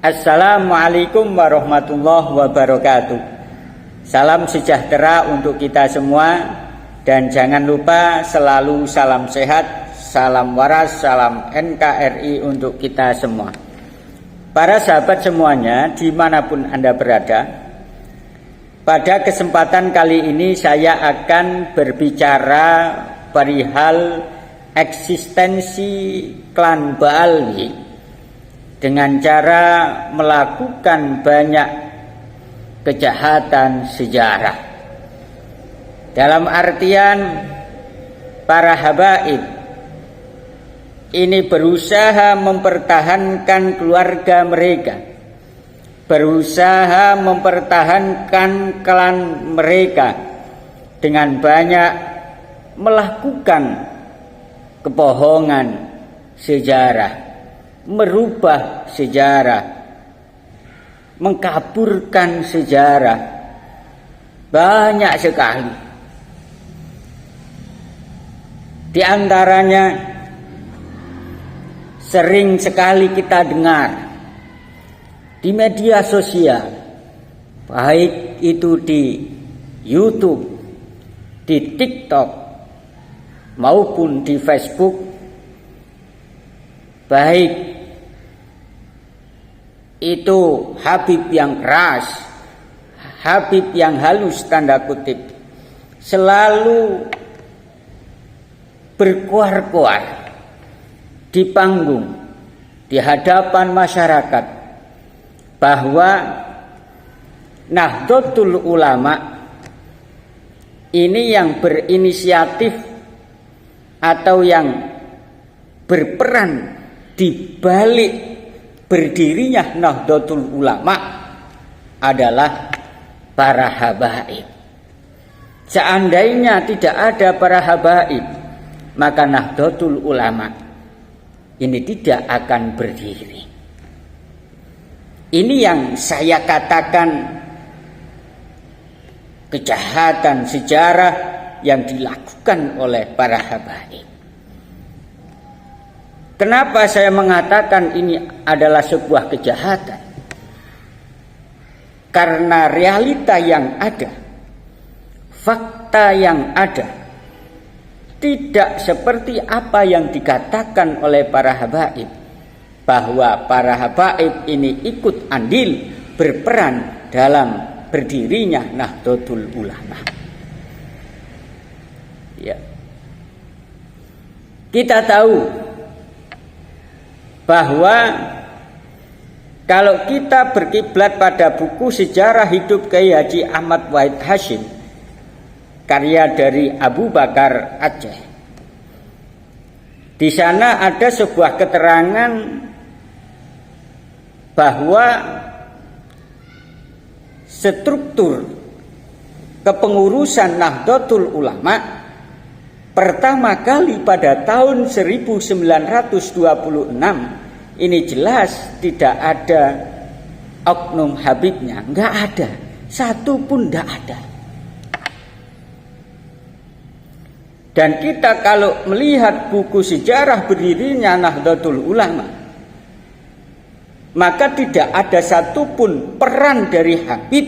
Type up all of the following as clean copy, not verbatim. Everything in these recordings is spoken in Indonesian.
Assalamualaikum warahmatullahi wabarakatuh. Salam sejahtera untuk kita semua. Dan jangan lupa selalu salam sehat, salam waras, salam NKRI untuk kita semua. Para sahabat semuanya dimanapun Anda berada, pada kesempatan kali ini saya akan berbicara perihal eksistensi klan Baalwi dengan cara melakukan banyak kejahatan sejarah. Dalam artian para habaib ini berusaha mempertahankan keluarga mereka, berusaha mempertahankan klan mereka dengan banyak melakukan kebohongan sejarah, merubah sejarah, mengkaburkan sejarah, banyak sekali. Di antaranya sering sekali kita dengar di media sosial, baik itu di YouTube, di TikTok, maupun di Facebook, baik itu Habib yang keras, Habib yang halus tanda kutip, selalu berkuar-kuar di panggung, di hadapan masyarakat, bahwa Nahdlatul Ulama ini yang berinisiatif atau yang berperan di balik berdirinya Nahdlatul Ulama adalah para habaib. Seandainya tidak ada para habaib, maka Nahdlatul Ulama ini tidak akan berdiri. Ini yang saya katakan kejahatan sejarah yang dilakukan oleh para habaib. Kenapa saya mengatakan ini adalah sebuah kejahatan? Karena realita yang ada, fakta yang ada, tidak seperti apa yang dikatakan oleh para habaib, bahwa para habaib ini ikut andil berperan dalam berdirinya Nahdlatul Ulama. Ya. Kita tahu bahwa kalau kita berkiblat pada buku sejarah hidup Kiai Haji Ahmad Wahid Hasyim, karya dari Abu Bakar Aceh, di sana ada sebuah keterangan bahwa struktur kepengurusan Nahdlatul Ulama pertama kali pada tahun 1926 ini jelas tidak ada oknum habibnya, enggak ada, satu pun enggak ada. Dan kita kalau melihat buku sejarah berdirinya Nahdlatul Ulama, maka tidak ada satupun peran dari habib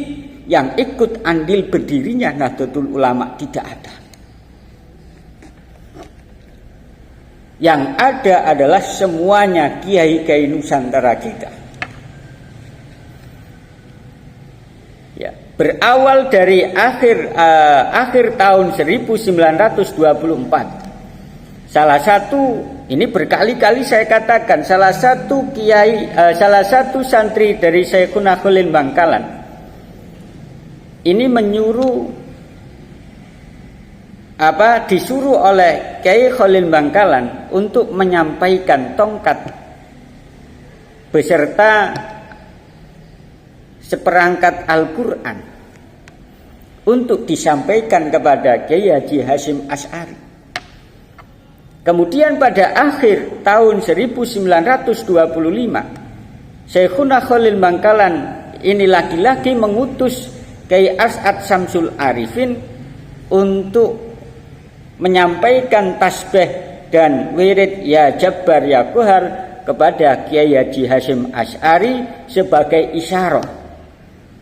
yang ikut andil berdirinya Nahdlatul Ulama, tidak ada. Yang ada adalah semuanya kiai-kiai Nusantara kita. Ya, berawal dari akhir tahun 1924. Salah satu, ini berkali-kali saya katakan, salah satu santri dari Syekhuna Khalil Bangkalan ini disuruh oleh Kiai Khalil Bangkalan untuk menyampaikan tongkat beserta seperangkat Al-Quran untuk disampaikan kepada Kiai Haji Hasyim Asy'ari. Kemudian pada akhir tahun 1925, Syekhuna Khalil Bangkalan ini lagi-lagi mengutus Kiai As'ad Syamsul Arifin untuk menyampaikan tasbih dan wirid ya Jabbar ya Qahar kepada Kiai Haji Hasyim Asy'ari sebagai isyarah,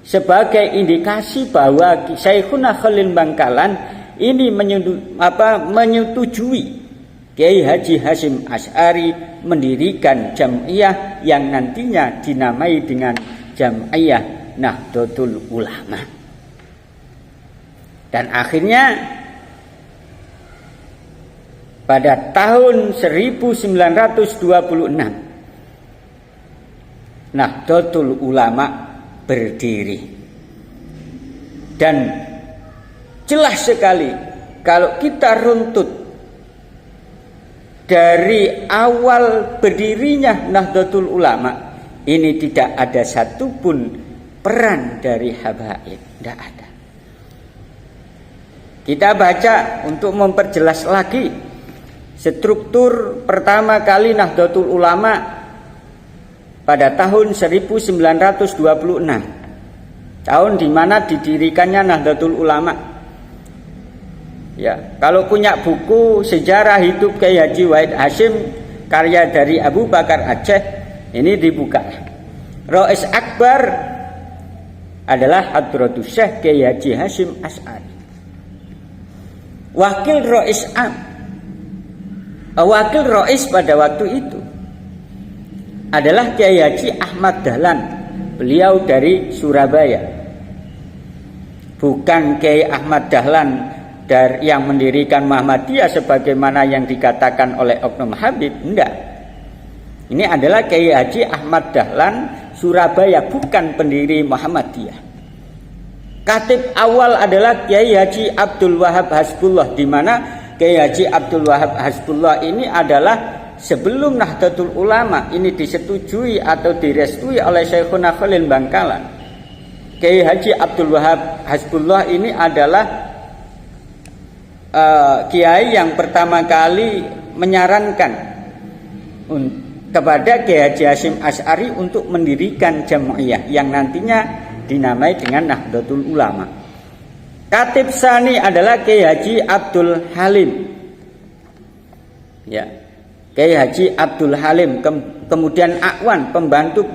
sebagai indikasi bahwa Syekhuna Khalil Bangkalan ini menyetujui Kiai Haji Hasyim Asy'ari mendirikan jam'iyah yang nantinya dinamai dengan Jam'iyah Nahdlatul Ulama. Dan akhirnya pada tahun 1926 Nahdlatul Ulama berdiri. Dan jelas sekali kalau kita runtut dari awal berdirinya Nahdlatul Ulama, ini tidak ada satupun peran dari habaib, tidak ada. Kita baca untuk memperjelas lagi struktur pertama kali Nahdlatul Ulama pada tahun 1926, tahun di mana didirikannya Nahdlatul Ulama. Ya, kalau punya buku sejarah hidup Kiai Haji Wahid Hasyim karya dari Abu Bakar Aceh, ini dibuka. Rais Akbar adalah Hadratus Syekh Kiai Haji Hasyim Asy'ari. Wakil Rais pada waktu itu adalah Kiai Haji Ahmad Dahlan. Beliau dari Surabaya. Bukan Kiai Ahmad Dahlan dari yang mendirikan Muhammadiyah sebagaimana yang dikatakan oleh Oknum Habib, enggak. Ini adalah Kiai Haji Ahmad Dahlan Surabaya, bukan pendiri Muhammadiyah. Khatib awal adalah Kiai Haji Abdul Wahab Hasbullah, di mana Kiai Haji Abdul Wahab Hasbullah ini adalah sebelum Nahdlatul Ulama ini disetujui atau direstui oleh Syekhuna Khalil Bangkalan. Kiai Haji Abdul Wahab Hasbullah ini adalah kiai yang pertama kali menyarankan kepada Kiai Haji Hasyim Asy'ari untuk mendirikan jam'iyah yang nantinya dinamai dengan Nahdlatul Ulama. Khatib Tsani adalah Kiai Haji Abdul Halim. Ya, Kiai Haji Abdul Halim. Kemudian Akwan, pembantu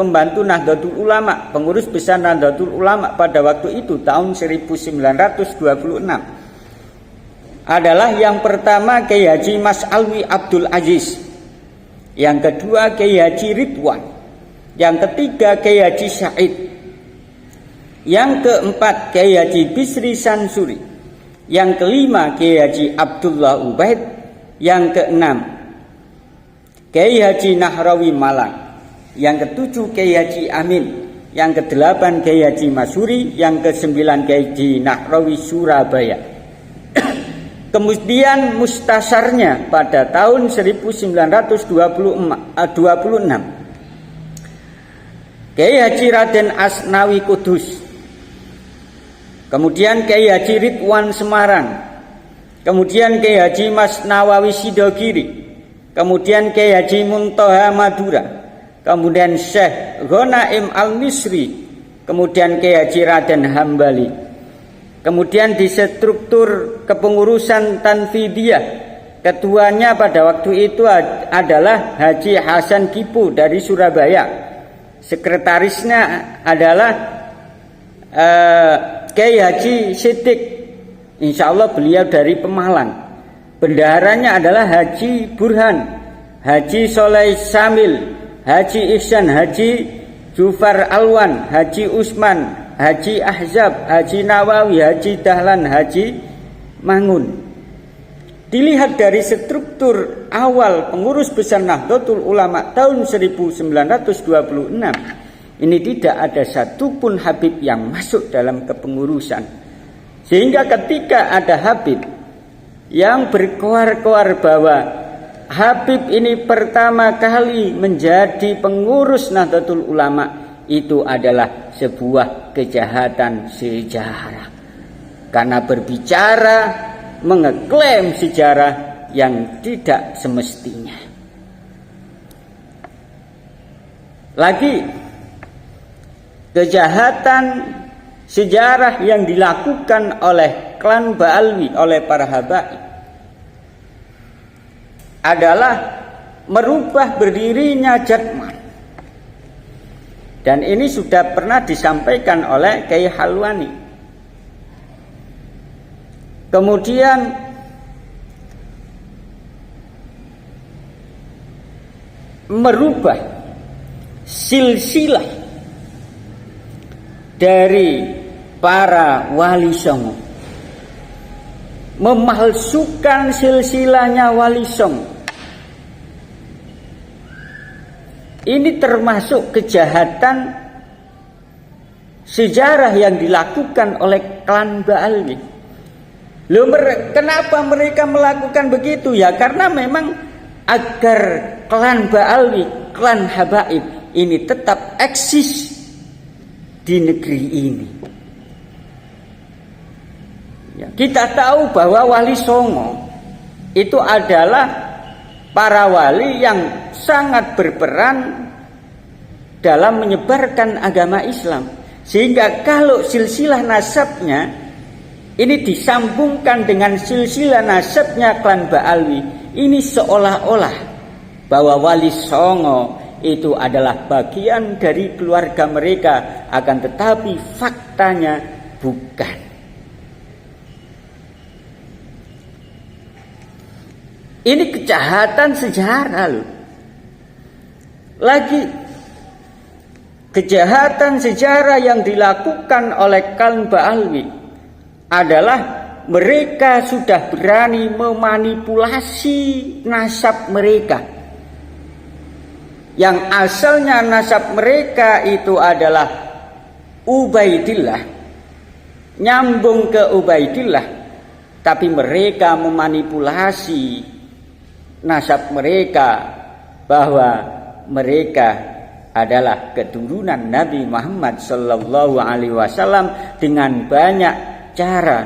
Nahdlatul Ulama, pengurus besar Nahdlatul Ulama pada waktu itu tahun 1926. Adalah yang pertama Kiai Haji Mas Alwi Abdul Aziz, yang kedua Kiai Haji Ridwan, yang ketiga Kiai Haji Said, yang keempat Kiai Haji Bisri Sansuri, yang kelima Kiai Haji Abdullah Ubaid, yang keenam Kiai Haji Nahrawi Malang, yang ketujuh Kiai Haji Amin, yang kedelapan Kiai Haji Masuri, yang kesembilan Kiai Haji Nahrawi Surabaya. Kemudian mustasarnya pada tahun 1926 Kiai Haji Raden Asnawi Kudus, kemudian Kiai Haji Ridwan Semarang, kemudian Kiai Haji Mas Nawawi Sidogiri, kemudian Kiai Haji Muntoha Madura, kemudian Syekh Ghonaim Al-Misri, kemudian Kiai Haji Raden Hambali. Kemudian di struktur kepengurusan Tanfidiyah, ketuanya pada waktu itu adalah Haji Hasan Kipu dari Surabaya. Sekretarisnya adalah Kiai Haji Siddiq, insya Allah beliau dari Pemalang. Bendaharanya adalah Haji Burhan, Haji Soleh Samil, Haji Ihsan, Haji Jufar Alwan, Haji Usman, Haji Ahzab, Haji Nawawi, Haji Dahlan, Haji Mangun. Dilihat dari struktur awal pengurus besar Nahdlatul Ulama tahun 1926, ini tidak ada satupun Habib yang masuk dalam kepengurusan. Sehingga ketika ada Habib yang berkoar-koar bahwa Habib ini pertama kali menjadi pengurus Nahdlatul Ulama, itu adalah sebuah kejahatan sejarah. Karena berbicara mengeklaim sejarah yang tidak semestinya. Lagi kejahatan sejarah yang dilakukan oleh klan Ba'alwi, oleh para habaib, adalah merubah berdirinya Jerman. Dan ini sudah pernah disampaikan oleh Kiai Halwani. Kemudian merubah silsilah dari para wali songo, memalsukan silsilahnya wali songo. Ini termasuk kejahatan sejarah yang dilakukan oleh klan Ba'alwi. Loh, kenapa mereka melakukan begitu? Ya karena memang agar klan Ba'alwi, klan Habaib ini tetap eksis di negeri ini. Ya, kita tahu bahwa Wali Songo itu adalah para wali yang sangat berperan dalam menyebarkan agama Islam. Sehingga kalau silsilah nasabnya ini disambungkan dengan silsilah nasabnya klan Ba'alwi, ini seolah-olah bahwa Wali Songo itu adalah bagian dari keluarga mereka, akan tetapi faktanya bukan. Ini kejahatan sejarah loh. Lagi kejahatan sejarah yang dilakukan oleh klan Ba'alwi adalah mereka sudah berani memanipulasi nasab mereka. Yang asalnya nasab mereka itu adalah Ubaidillah, nyambung ke Ubaidillah, tapi mereka memanipulasi nasab mereka bahwa mereka adalah keturunan Nabi Muhammad sallallahu alaihi wasallam dengan banyak cara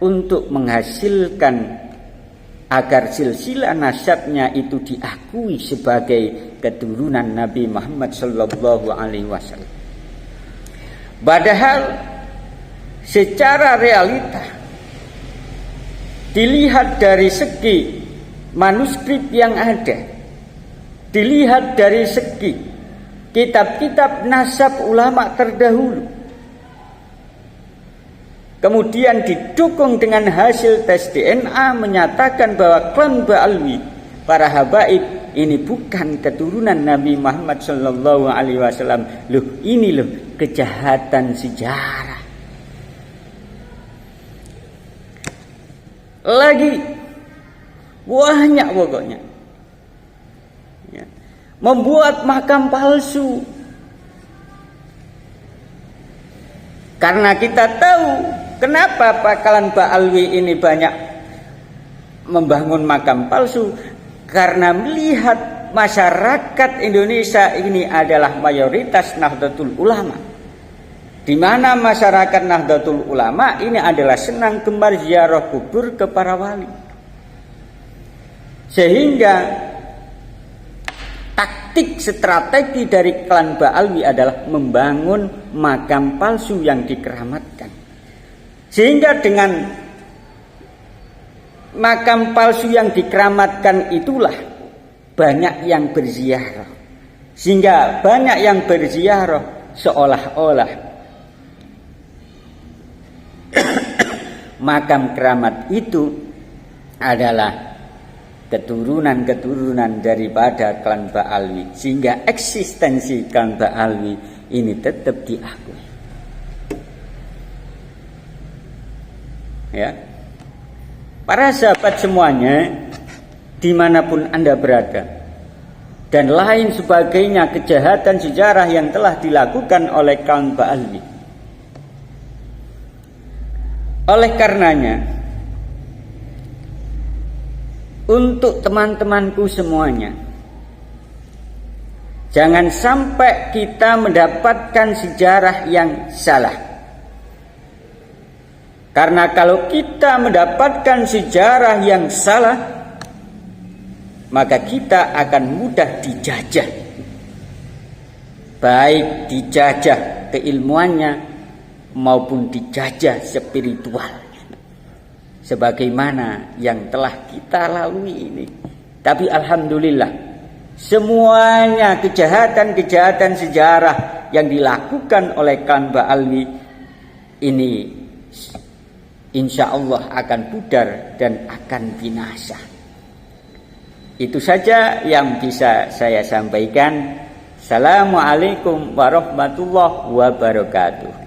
untuk menghasilkan agar silsilah nasabnya itu diakui sebagai keturunan Nabi Muhammad sallallahu alaihi wasallam. Padahal secara realita dilihat dari segi manuskrip yang ada, dilihat dari segi kitab-kitab nasab ulama terdahulu, kemudian didukung dengan hasil tes DNA menyatakan bahwa klan Ba'alwi, para habaib ini bukan keturunan Nabi Muhammad sallallahu alaihi wasallam. Loh, ini loh kejahatan sejarah. Lagi banyak pokoknya ya, membuat makam palsu. Karena kita tahu kenapa klan Ba'alwi ini banyak membangun makam palsu, karena melihat masyarakat Indonesia ini adalah mayoritas Nahdlatul Ulama, di mana masyarakat Nahdlatul Ulama ini adalah senang gemar ziarah kubur ke para wali. Sehingga taktik strategi dari klan Ba'alwi adalah membangun makam palsu yang dikeramatkan. Sehingga dengan makam palsu yang dikeramatkan itulah banyak yang berziarah. Sehingga banyak yang berziarah seolah-olah makam keramat itu adalah keturunan-keturunan daripada klan Ba'alwi, sehingga eksistensi klan Ba'alwi ini tetap diakui. Ya, para sahabat semuanya, dimanapun Anda berada, dan lain sebagainya kejahatan sejarah yang telah dilakukan oleh klan Ba'alwi. Oleh karenanya, untuk teman-temanku semuanya, jangan sampai kita mendapatkan sejarah yang salah. Karena kalau kita mendapatkan sejarah yang salah, maka kita akan mudah dijajah. Baik dijajah keilmuannya maupun dijajah spiritual, sebagaimana yang telah kita lalui ini. Tapi alhamdulillah, semuanya kejahatan-kejahatan sejarah yang dilakukan oleh kaum Ba'alwi ini insya Allah akan pudar dan akan binasa. Itu saja yang bisa saya sampaikan. Assalamualaikum warahmatullahi wabarakatuh.